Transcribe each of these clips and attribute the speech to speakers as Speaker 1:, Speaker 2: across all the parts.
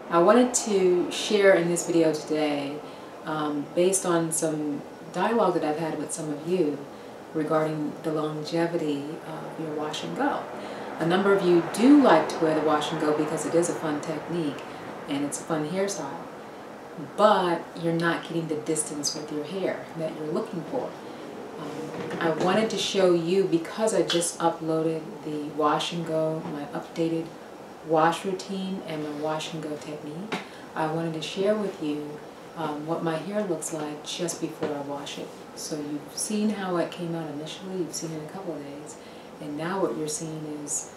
Speaker 1: I wanted to share in this video today, based on some dialogue that I've had with some of you regarding the longevity of your wash and go. A number of you do like to wear the wash and go because it is a fun technique and it's a fun hairstyle, but you're not getting the distance with your hair that you're looking for. I wanted to show you, because I just uploaded the wash and go, my updated wash routine and my wash and go technique. I wanted to share with you what my hair looks like just before I wash it. So you've seen how it came out initially, you've seen it in a couple of days, and now what you're seeing is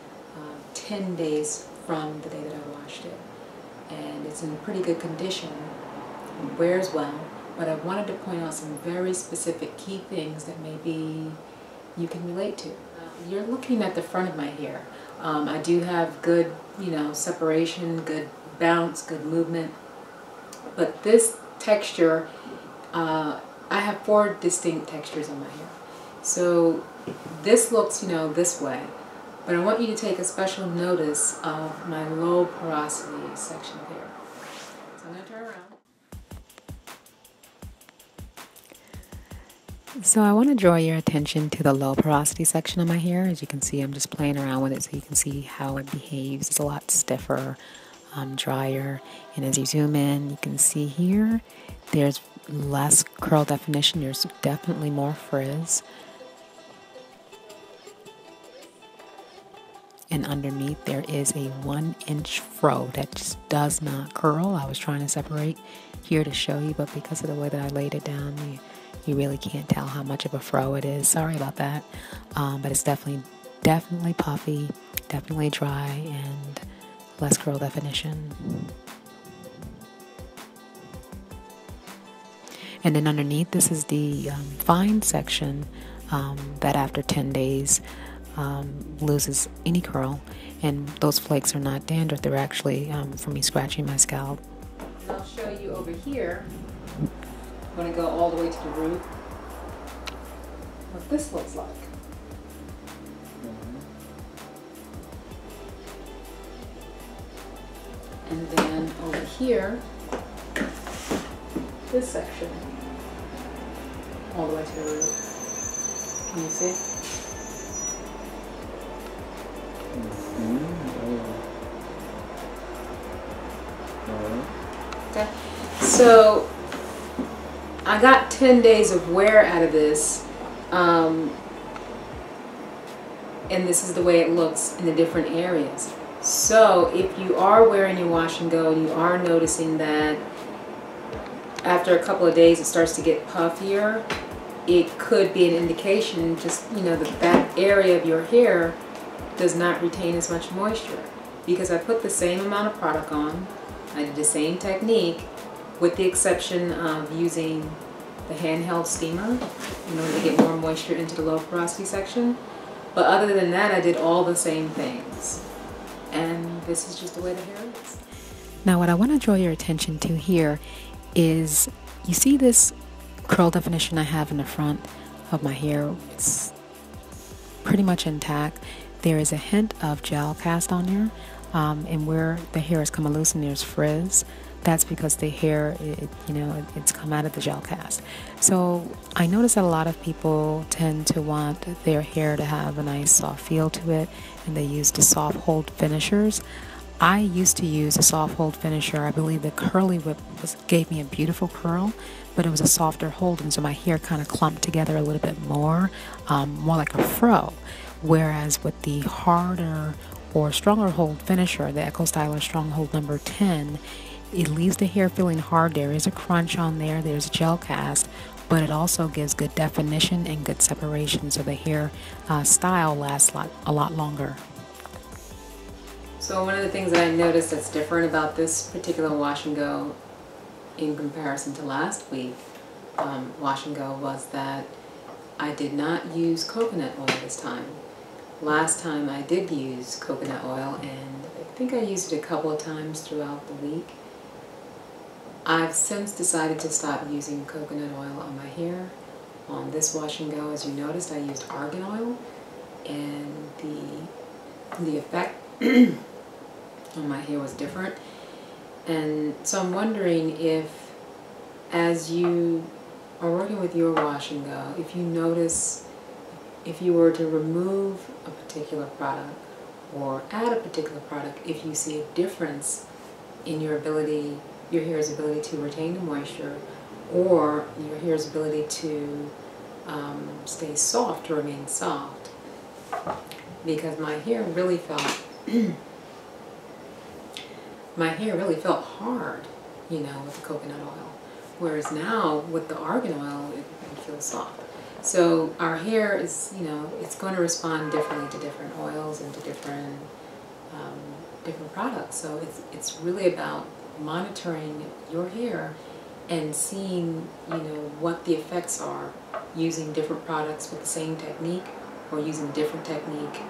Speaker 1: 10 days from the day that I washed it. And it's in pretty good condition, it wears well, but I wanted to point out some very specific key things that maybe you can relate to. You're looking at the front of my hair. I do have good, separation, good bounce, good movement. But this texture, I have 4 distinct textures on my hair. So this looks, this way. But I want you to take a special notice of my low porosity section of hair. So I'm going to turn around. So I want to draw your attention to the low porosity section of my hair. As you can see, I'm just playing around with it so you can see how it behaves. It's a lot stiffer, drier, and as you zoom in, you can see here there's less curl definition. There's definitely more frizz. And underneath there is a 1-inch fro that just does not curl. I was trying to separate here to show you, but because of the way that I laid it down, you really can't tell how much of a fro it is. Sorry about that. But it's definitely puffy, definitely dry, and less curl definition. And then underneath, this is the fine section that after 10 days loses any curl. And those flakes are not dandruff. They're actually from me scratching my scalp. I'll show you over here. I'm going to go all the way to the root, what this looks like. And then over here, this section, all the way to the root. Can you see? Okay, so I got 10 days of wear out of this, and this is the way it looks in the different areas. So if you are wearing your wash and go and you are noticing that after a couple of days it starts to get puffier, it could be an indication just, that area of your hair does not retain as much moisture. Because I put the same amount of product on, I did the same technique, with the exception of using the handheld steamer in order to get more moisture into the low porosity section. But other than that, I did all the same things. And this is just the way the hair is. Now what I want to draw your attention to here is, you see this curl definition I have in the front of my hair? It's pretty much intact. There is a hint of gel cast on there, and where the hair is coming loose and there's frizz, that's because the hair, it's come out of the gel cast. So I notice that a lot of people tend to want their hair to have a nice soft feel to it, and they use the soft hold finishers. I used to use a soft hold finisher. I believe the Curly Whip gave me a beautiful curl, but it was a softer hold, and so my hair kind of clumped together a little bit more like a fro. Whereas with the harder or stronger hold finisher, the Echo Styler Strong Hold number 10, it leaves the hair feeling hard. There is a crunch on there, there's a gel cast, but it also gives good definition and good separation, so the hair style lasts a lot longer. So one of the things that I noticed that's different about this particular wash and go in comparison to last week wash and go was that I did not use coconut oil this time. Last time I did use coconut oil, and I think I used it a couple of times throughout the week. I've since decided to stop using coconut oil on my hair. On this wash and go, as you noticed, I used Argan Oil, and the effect on my hair was different. And so I'm wondering if, as you are working with your wash and go, if you notice, if you were to remove a particular product or add a particular product, if you see a difference in your ability, your hair's ability to retain the moisture, or your hair's ability to stay soft, to remain soft. Because my hair really felt my hair really felt hard, you know, with the coconut oil. Whereas now with the argan oil, it feels soft. So our hair is, you know, it's going to respond differently to different oils and to different different products. So it's really about monitoring your hair and seeing, you know, what the effects are using different products with the same technique, or using different technique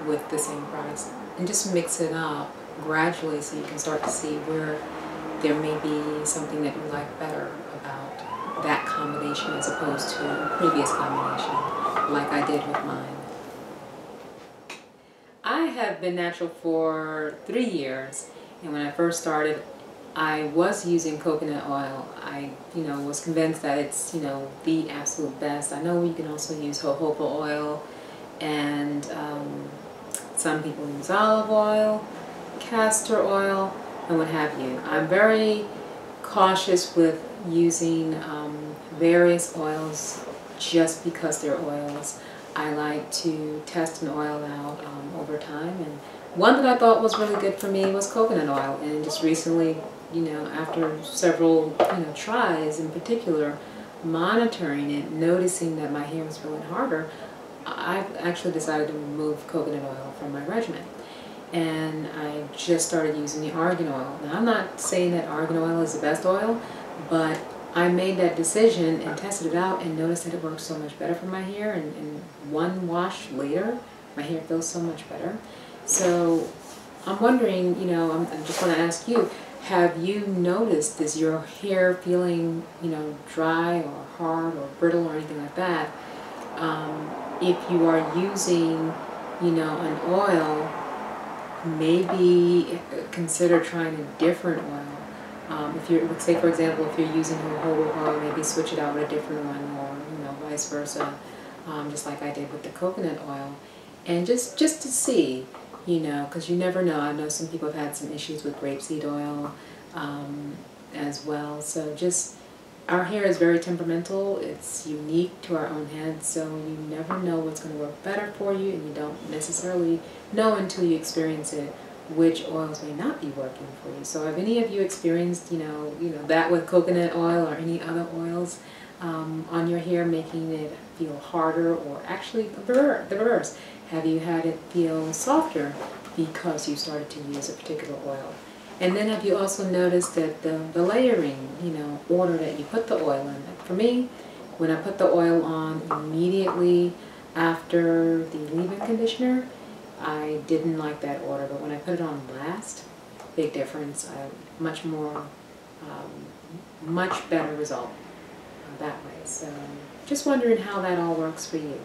Speaker 1: with the same products, and just mix it up gradually so you can start to see where there may be something that you like better about that combination as opposed to a previous combination, like I did with mine. I have been natural for 3 years, and when I first started, I was using coconut oil. I, you know, was convinced that it's, you know, the absolute best. I know you can also use jojoba oil, and some people use olive oil, castor oil, and what have you. I'm very cautious with using various oils just because they're oils. I like to test an oil out over time, and one that I thought was really good for me was coconut oil, and just recently, you know, after several, you know, tries, in particular monitoring it, noticing that my hair was feeling harder, I've actually decided to remove coconut oil from my regimen. And I just started using the argan oil. Now, I'm not saying that argan oil is the best oil, but I made that decision and tested it out and noticed that it works so much better for my hair, and one wash later, my hair feels so much better. So I'm wondering, you know, I just want to ask you, have you noticed, is your hair feeling, you know, dry or hard or brittle or anything like that? If you are using, you know, an oil, maybe consider trying a different oil. If you're, let's say for example, if you're using jojoba oil, maybe switch it out with a different one, or, you know, vice versa, just like I did with the coconut oil. And just to see, you know, because you never know. I know some people have had some issues with grapeseed oil as well. So just, our hair is very temperamental. It's unique to our own heads, so you never know what's going to work better for you, and you don't necessarily know until you experience it which oils may not be working for you. So have any of you experienced, you know that with coconut oil or any other oils on your hair, making it feel harder, or actually the reverse? Have you had it feel softer because you started to use a particular oil? And then have you also noticed that the layering, you know, order that you put the oil in? For me, when I put the oil on immediately after the leave-in conditioner, I didn't like that order, but when I put it on last, big difference. Much more, much better result that way. So just wondering how that all works for you.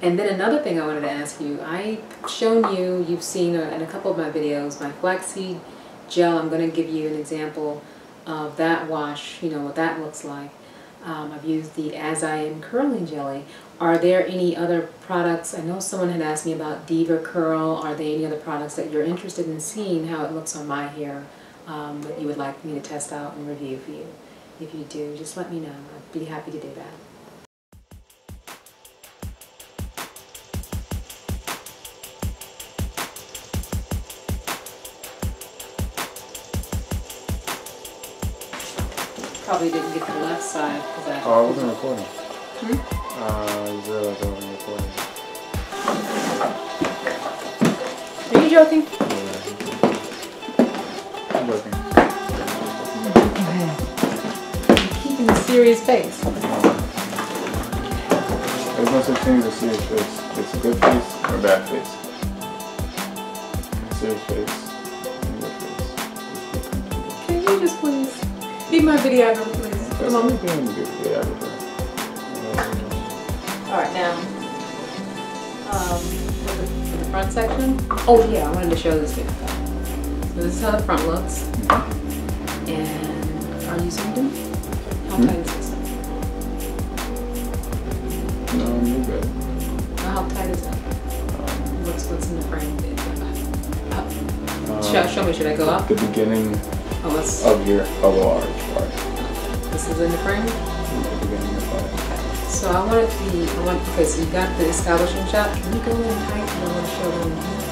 Speaker 1: And then another thing I wanted to ask you, I've shown you, you've seen in a couple of my videos, my flaxseed gel. I'm going to give you an example of that wash, you know, what that looks like. I've used the As I Am Curling Jelly. Are there any other products? I know someone had asked me about Diva Curl. Are there any other products that you're interested in seeing how it looks on my hair that you would like me to test out and review for you? If you do, just let me know. I'd be happy to do that. Probably didn't get the left side because I...
Speaker 2: Oh, I wasn't recording.
Speaker 1: Hmm?
Speaker 2: You realized I wasn't recording.
Speaker 1: Are you joking?
Speaker 2: Yeah. I'm working.
Speaker 1: Keeping a serious face.
Speaker 2: There's no such thing as a serious face. It's a good face or a bad face. A serious face and a good face.
Speaker 1: Can you just please be my videographer, please?
Speaker 2: That's
Speaker 1: Come on.
Speaker 2: not being a good videographer.
Speaker 1: Alright, now, for the front section. Oh yeah, I wanted to show this to you. This is how the front looks. And are you zoomed in? How tight is this?
Speaker 2: No, you're good.
Speaker 1: How tight is that? What's in the frame? Show me, should I go up?
Speaker 2: The beginning
Speaker 1: Oh,
Speaker 2: of your elbow arch part.
Speaker 1: This is in the frame?
Speaker 2: The beginning of the
Speaker 1: So I want it to be, okay, so you got the establishing shot. Can you go in tight? I want to show them.